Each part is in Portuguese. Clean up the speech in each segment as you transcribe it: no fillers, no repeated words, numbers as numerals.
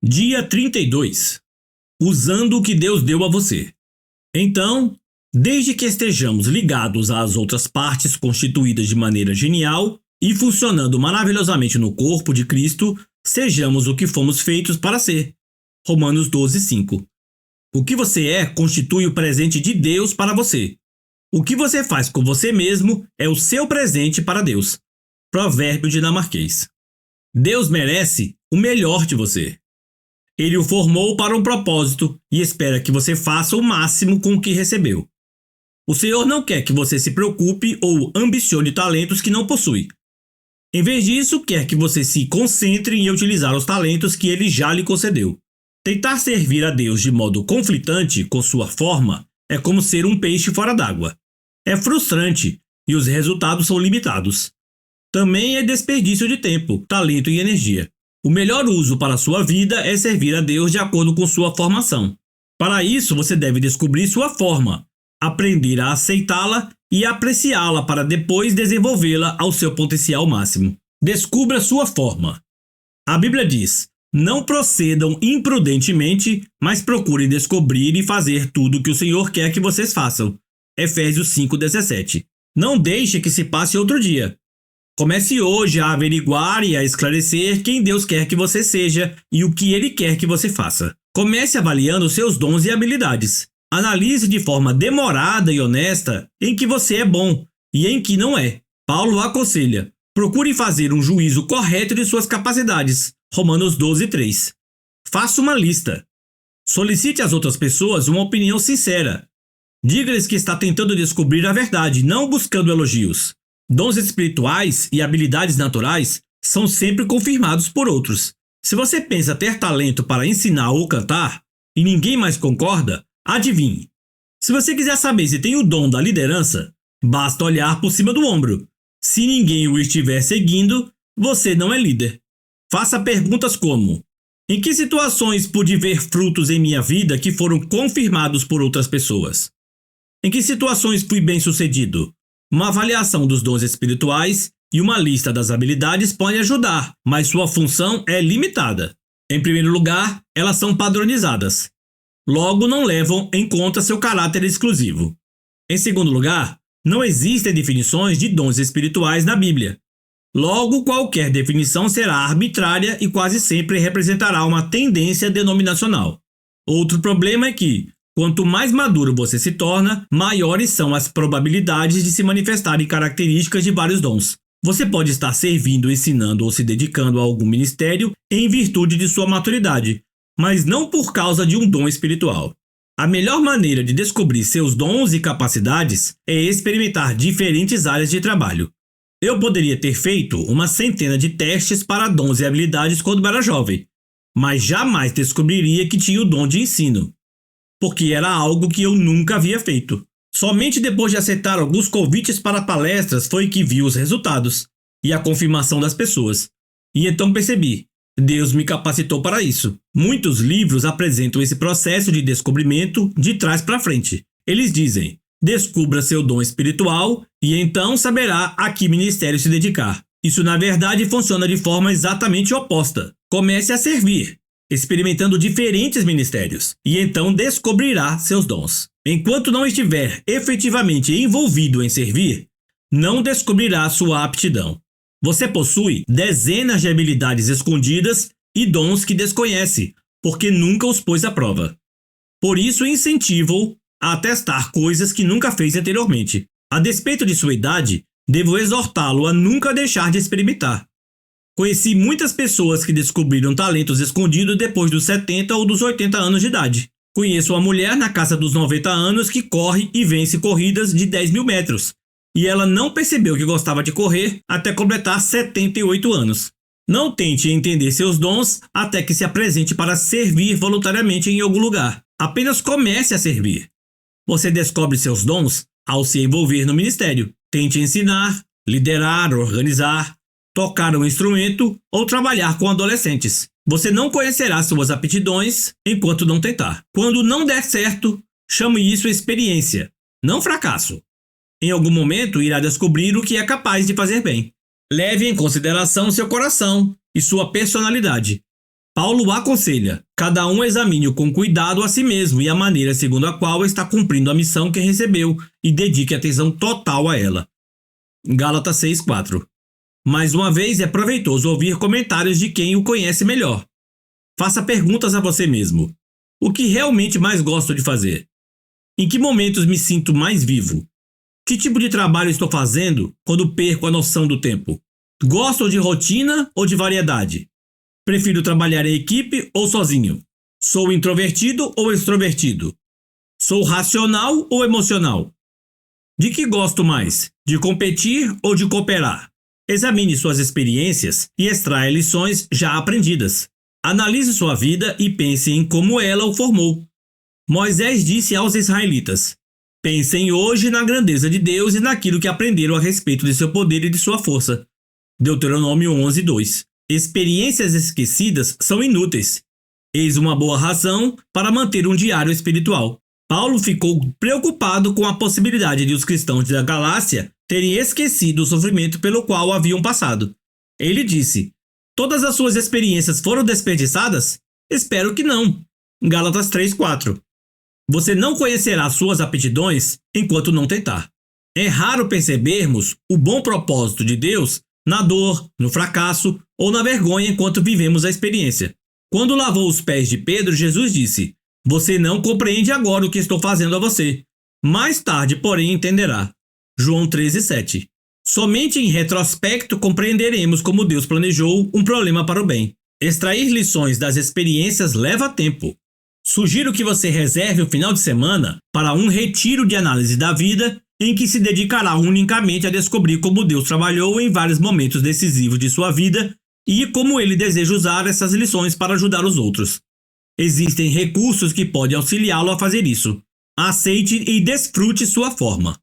Dia 32. Usando o que Deus deu a você. Então, desde que estejamos ligados às outras partes constituídas de maneira genial e funcionando maravilhosamente no corpo de Cristo, sejamos o que fomos feitos para ser. Romanos 12:5. O que você é constitui o presente de Deus para você. O que você faz com você mesmo é o seu presente para Deus. Provérbio dinamarquês. Deus merece o melhor de você. Ele o formou para um propósito e espera que você faça o máximo com o que recebeu. O Senhor não quer que você se preocupe ou ambicione talentos que não possui. Em vez disso, quer que você se concentre em utilizar os talentos que Ele já lhe concedeu. Tentar servir a Deus de modo conflitante com sua forma é como ser um peixe fora d'água. É frustrante e os resultados são limitados. Também é desperdício de tempo, talento e energia. O melhor uso para a sua vida é servir a Deus de acordo com sua formação. Para isso, você deve descobrir sua forma, aprender a aceitá-la e apreciá-la para depois desenvolvê-la ao seu potencial máximo. Descubra sua forma. A Bíblia diz: não procedam imprudentemente, mas procurem descobrir e fazer tudo o que o Senhor quer que vocês façam. Efésios 5:17. Não deixe que se passe outro dia. Comece hoje a averiguar e a esclarecer quem Deus quer que você seja e o que Ele quer que você faça. Comece avaliando seus dons e habilidades. Analise de forma demorada e honesta em que você é bom e em que não é. Paulo aconselha: procure fazer um juízo correto de suas capacidades. Romanos 12:3. Faça uma lista. Solicite às outras pessoas uma opinião sincera. Diga-lhes que está tentando descobrir a verdade, não buscando elogios. Dons espirituais e habilidades naturais são sempre confirmados por outros. Se você pensa ter talento para ensinar ou cantar e ninguém mais concorda, adivinhe. Se você quiser saber se tem o dom da liderança, basta olhar por cima do ombro. Se ninguém o estiver seguindo, você não é líder. Faça perguntas como: em que situações pude ver frutos em minha vida que foram confirmados por outras pessoas? Em que situações fui bem-sucedido? Uma avaliação dos dons espirituais e uma lista das habilidades podem ajudar, mas sua função é limitada. Em primeiro lugar, elas são padronizadas. Logo, não levam em conta seu caráter exclusivo. Em segundo lugar, não existem definições de dons espirituais na Bíblia. Logo, qualquer definição será arbitrária e quase sempre representará uma tendência denominacional. Outro problema é que, quanto mais maduro você se torna, maiores são as probabilidades de se manifestarem características de vários dons. Você pode estar servindo, ensinando ou se dedicando a algum ministério em virtude de sua maturidade, mas não por causa de um dom espiritual. A melhor maneira de descobrir seus dons e capacidades é experimentar diferentes áreas de trabalho. Eu poderia ter feito uma centena de testes para dons e habilidades quando era jovem, mas jamais descobriria que tinha o dom de ensino, porque era algo que eu nunca havia feito. Somente depois de aceitar alguns convites para palestras foi que vi os resultados e a confirmação das pessoas. E então percebi: Deus me capacitou para isso. Muitos livros apresentam esse processo de descobrimento de trás para frente. Eles dizem: descubra seu dom espiritual e então saberá a que ministério se dedicar. Isso na verdade funciona de forma exatamente oposta. Comece a servir, experimentando diferentes ministérios, e então descobrirá seus dons. Enquanto não estiver efetivamente envolvido em servir, não descobrirá sua aptidão. Você possui dezenas de habilidades escondidas e dons que desconhece, porque nunca os pôs à prova. Por isso, incentivo-o a testar coisas que nunca fez anteriormente. A despeito de sua idade, devo exortá-lo a nunca deixar de experimentar. Conheci muitas pessoas que descobriram talentos escondidos depois dos 70 ou dos 80 anos de idade. Conheço uma mulher na casa dos 90 anos que corre e vence corridas de 10 mil metros. E ela não percebeu que gostava de correr até completar 78 anos. Não tente entender seus dons até que se apresente para servir voluntariamente em algum lugar. Apenas comece a servir. Você descobre seus dons ao se envolver no ministério. Tente ensinar, liderar, organizar, tocar um instrumento ou trabalhar com adolescentes. Você não conhecerá suas aptidões enquanto não tentar. Quando não der certo, chame isso experiência, não fracasso. Em algum momento irá descobrir o que é capaz de fazer bem. Leve em consideração seu coração e sua personalidade. Paulo aconselha: cada um examine com cuidado a si mesmo e a maneira segundo a qual está cumprindo a missão que recebeu e dedique atenção total a ela. Gálatas 6:4. Mais uma vez, é proveitoso ouvir comentários de quem o conhece melhor. Faça perguntas a você mesmo. O que realmente mais gosto de fazer? Em que momentos me sinto mais vivo? Que tipo de trabalho estou fazendo quando perco a noção do tempo? Gosto de rotina ou de variedade? Prefiro trabalhar em equipe ou sozinho? Sou introvertido ou extrovertido? Sou racional ou emocional? De que gosto mais? De competir ou de cooperar? Examine suas experiências e extraia lições já aprendidas. Analise sua vida e pense em como ela o formou. Moisés disse aos israelitas: pensem hoje na grandeza de Deus e naquilo que aprenderam a respeito de seu poder e de sua força. Deuteronômio 11:2. Experiências esquecidas são inúteis. Eis uma boa razão para manter um diário espiritual. Paulo ficou preocupado com a possibilidade de os cristãos da Galácia terem esquecido o sofrimento pelo qual haviam passado. Ele disse: todas as suas experiências foram desperdiçadas? Espero que não. Gálatas 3:4. Você não conhecerá suas aptidões enquanto não tentar. É raro percebermos o bom propósito de Deus na dor, no fracasso ou na vergonha enquanto vivemos a experiência. Quando lavou os pés de Pedro, Jesus disse: você não compreende agora o que estou fazendo a você. Mais tarde, porém, entenderá. João 13:7. Somente em retrospecto compreenderemos como Deus planejou um problema para o bem. Extrair lições das experiências leva tempo. Sugiro que você reserve o final de semana para um retiro de análise da vida em que se dedicará unicamente a descobrir como Deus trabalhou em vários momentos decisivos de sua vida e como ele deseja usar essas lições para ajudar os outros. Existem recursos que podem auxiliá-lo a fazer isso. Aceite e desfrute sua forma.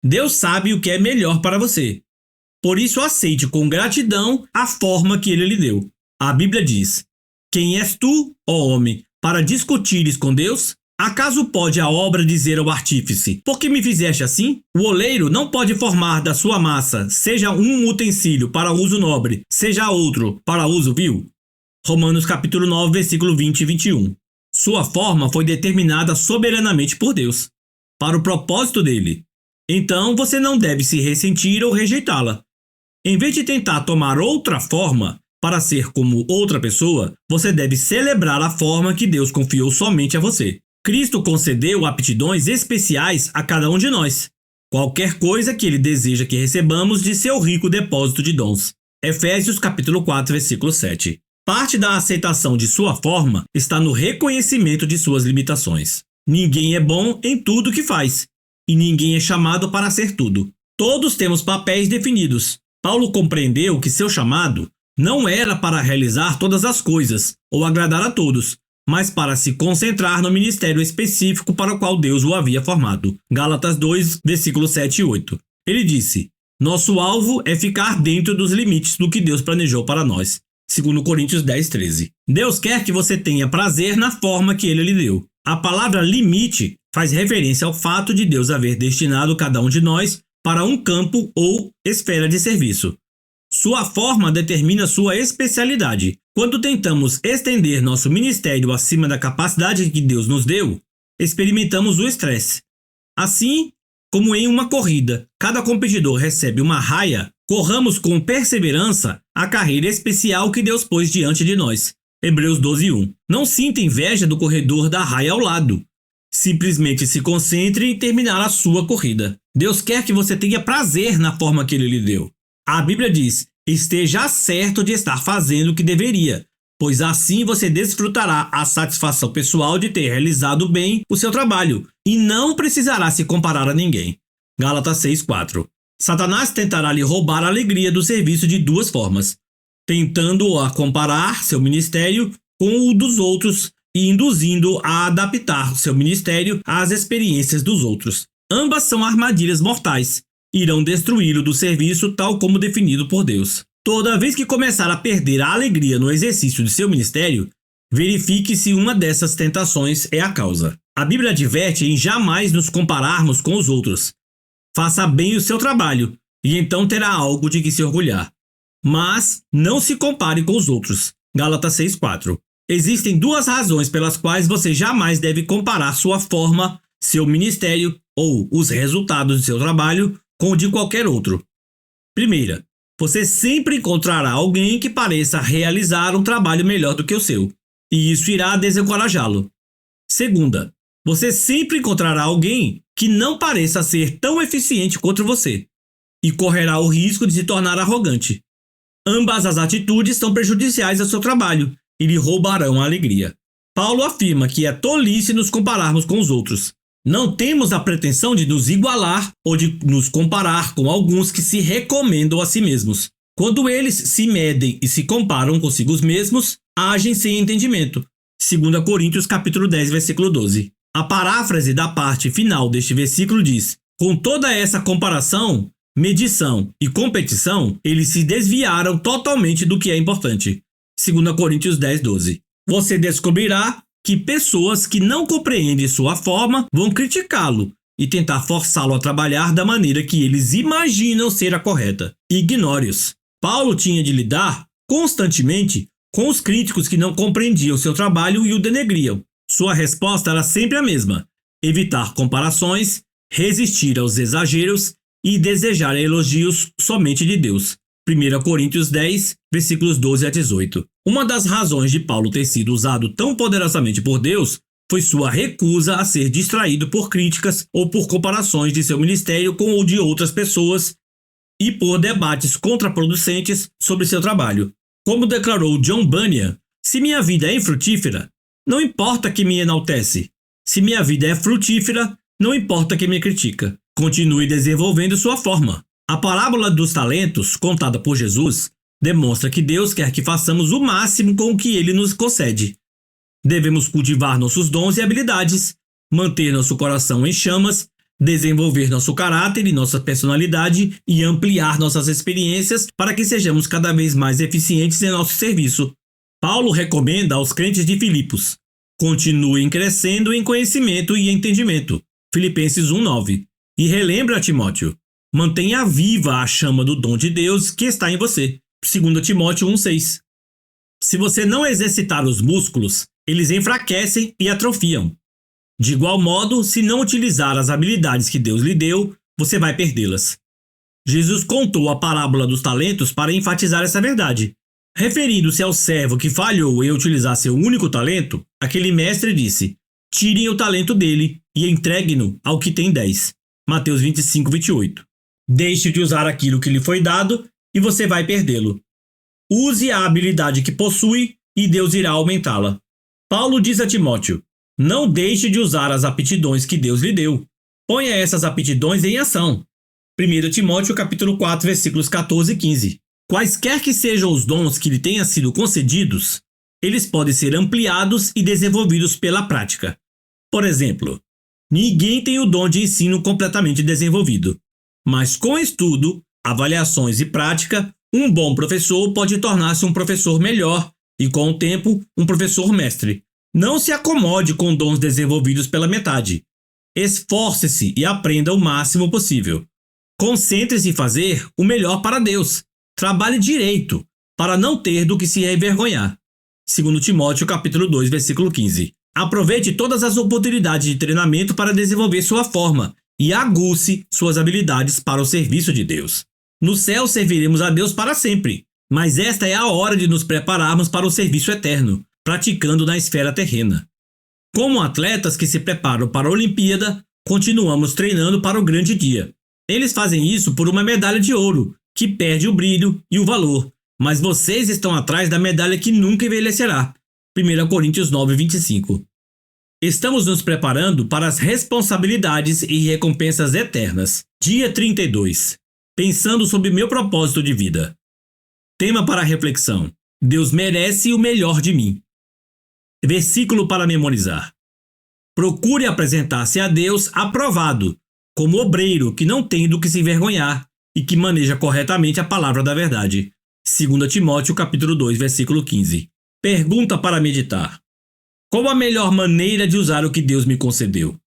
Deus sabe o que é melhor para você. Por isso, aceite com gratidão a forma que ele lhe deu. A Bíblia diz: quem és tu, ó homem, para discutires com Deus? Acaso pode a obra dizer ao artífice: por que me fizeste assim? O oleiro não pode formar da sua massa, seja um utensílio para uso nobre, seja outro para uso vil? Romanos capítulo 9, versículo 20 e 21. Sua forma foi determinada soberanamente por Deus, para o propósito dele. Então você não deve se ressentir ou rejeitá-la. Em vez de tentar tomar outra forma para ser como outra pessoa, você deve celebrar a forma que Deus confiou somente a você. Cristo concedeu aptidões especiais a cada um de nós. Qualquer coisa que ele deseja que recebamos de seu rico depósito de dons. Efésios capítulo 4, versículo 7. Parte da aceitação de sua forma está no reconhecimento de suas limitações. Ninguém é bom em tudo que faz, e ninguém é chamado para ser tudo. Todos temos papéis definidos. Paulo compreendeu que seu chamado não era para realizar todas as coisas ou agradar a todos, mas para se concentrar no ministério específico para o qual Deus o havia formado. Gálatas 2, versículos 7 e 8. Ele disse: nosso alvo é ficar dentro dos limites do que Deus planejou para nós. 2 Coríntios 10, 13. Deus quer que você tenha prazer na forma que ele lhe deu. A palavra limite faz referência ao fato de Deus haver destinado cada um de nós para um campo ou esfera de serviço. Sua forma determina sua especialidade. Quando tentamos estender nosso ministério acima da capacidade que Deus nos deu, experimentamos o estresse. Assim como em uma corrida, cada competidor recebe uma raia, corramos com perseverança a carreira especial que Deus pôs diante de nós. Hebreus 12:1. Não sinta inveja do corredor da raia ao lado. Simplesmente se concentre em terminar a sua corrida. Deus quer que você tenha prazer na forma que ele lhe deu. A Bíblia diz: esteja certo de estar fazendo o que deveria, pois assim você desfrutará a satisfação pessoal de ter realizado bem o seu trabalho e não precisará se comparar a ninguém. Gálatas 6:4. Satanás tentará lhe roubar a alegria do serviço de duas formas: tentando a comparar seu ministério com o dos outros e induzindo a adaptar seu ministério às experiências dos outros. Ambas são armadilhas mortais. Irão destruí-lo do serviço tal como definido por Deus. Toda vez que começar a perder a alegria no exercício de seu ministério, verifique se uma dessas tentações é a causa. A Bíblia adverte em jamais nos compararmos com os outros. Faça bem o seu trabalho, e então terá algo de que se orgulhar. Mas não se compare com os outros. Gálatas 6:4. Existem duas razões pelas quais você jamais deve comparar sua forma, seu ministério ou os resultados de seu trabalho com o de qualquer outro. Primeira, você sempre encontrará alguém que pareça realizar um trabalho melhor do que o seu, e isso irá desencorajá-lo. Segunda, você sempre encontrará alguém que não pareça ser tão eficiente quanto você, e correrá o risco de se tornar arrogante. Ambas as atitudes são prejudiciais ao seu trabalho e lhe roubarão a alegria. Paulo afirma que é tolice nos compararmos com os outros. Não temos a pretensão de nos igualar ou de nos comparar com alguns que se recomendam a si mesmos. Quando eles se medem e se comparam consigo mesmos, agem sem entendimento. 2 Coríntios capítulo 10, versículo 12. A paráfrase da parte final deste versículo diz: com toda essa comparação, medição e competição, eles se desviaram totalmente do que é importante. 2 Coríntios 10, 12. Você descobrirá que pessoas que não compreendem sua forma vão criticá-lo e tentar forçá-lo a trabalhar da maneira que eles imaginam ser a correta. Ignore-os. Paulo tinha de lidar constantemente com os críticos que não compreendiam seu trabalho e o denegriam. Sua resposta era sempre a mesma: evitar comparações, resistir aos exageros e desejar elogios somente de Deus. 1 Coríntios 10, versículos 12 a 18. Uma das razões de Paulo ter sido usado tão poderosamente por Deus foi sua recusa a ser distraído por críticas ou por comparações de seu ministério com o de outras pessoas e por debates contraproducentes sobre seu trabalho. Como declarou John Bunyan, se minha vida é infrutífera, não importa quem me enaltece. Se minha vida é frutífera, não importa quem me critica. Continue desenvolvendo sua forma. A parábola dos talentos, contada por Jesus, demonstra que Deus quer que façamos o máximo com o que Ele nos concede. Devemos cultivar nossos dons e habilidades, manter nosso coração em chamas, desenvolver nosso caráter e nossa personalidade e ampliar nossas experiências para que sejamos cada vez mais eficientes em nosso serviço. Paulo recomenda aos crentes de Filipos: continuem crescendo em conhecimento e entendimento. Filipenses 1:9. E relembra a Timóteo: mantenha viva a chama do dom de Deus que está em você. 2 Timóteo 1:6. Se você não exercitar os músculos, eles enfraquecem e atrofiam. De igual modo, se não utilizar as habilidades que Deus lhe deu, você vai perdê-las. Jesus contou a parábola dos talentos para enfatizar essa verdade. Referindo-se ao servo que falhou em utilizar seu único talento, aquele mestre disse: tirem o talento dele e entreguem-no ao que tem 10. Mateus 25:28. Deixe de usar aquilo que lhe foi dado e você vai perdê-lo. Use a habilidade que possui e Deus irá aumentá-la. Paulo diz a Timóteo: não deixe de usar as aptidões que Deus lhe deu. Ponha essas aptidões em ação. 1 Timóteo capítulo 4, versículos 14 e 15. Quaisquer que sejam os dons que lhe tenham sido concedidos, eles podem ser ampliados e desenvolvidos pela prática. Por exemplo, ninguém tem o dom de ensino completamente desenvolvido, mas com estudo, avaliações e prática, um bom professor pode tornar-se um professor melhor e, com o tempo, um professor mestre. Não se acomode com dons desenvolvidos pela metade. Esforce-se e aprenda o máximo possível. Concentre-se em fazer o melhor para Deus. Trabalhe direito, para não ter do que se envergonhar. 2 Timóteo capítulo 2, versículo 15. Aproveite todas as oportunidades de treinamento para desenvolver sua forma e aguce suas habilidades para o serviço de Deus. No céu serviremos a Deus para sempre, mas esta é a hora de nos prepararmos para o serviço eterno, praticando na esfera terrena. Como atletas que se preparam para a Olimpíada, continuamos treinando para o grande dia. Eles fazem isso por uma medalha de ouro, que perde o brilho e o valor, mas vocês estão atrás da medalha que nunca envelhecerá. 1 Coríntios 9:25. Estamos nos preparando para as responsabilidades e recompensas eternas. Dia 32. Pensando sobre meu propósito de vida. Tema para reflexão: Deus merece o melhor de mim. Versículo para memorizar. Procure apresentar-se a Deus aprovado, como obreiro que não tem do que se envergonhar e que maneja corretamente a palavra da verdade. 2 Timóteo capítulo 2, versículo 15. Pergunta para meditar: qual a melhor maneira de usar o que Deus me concedeu?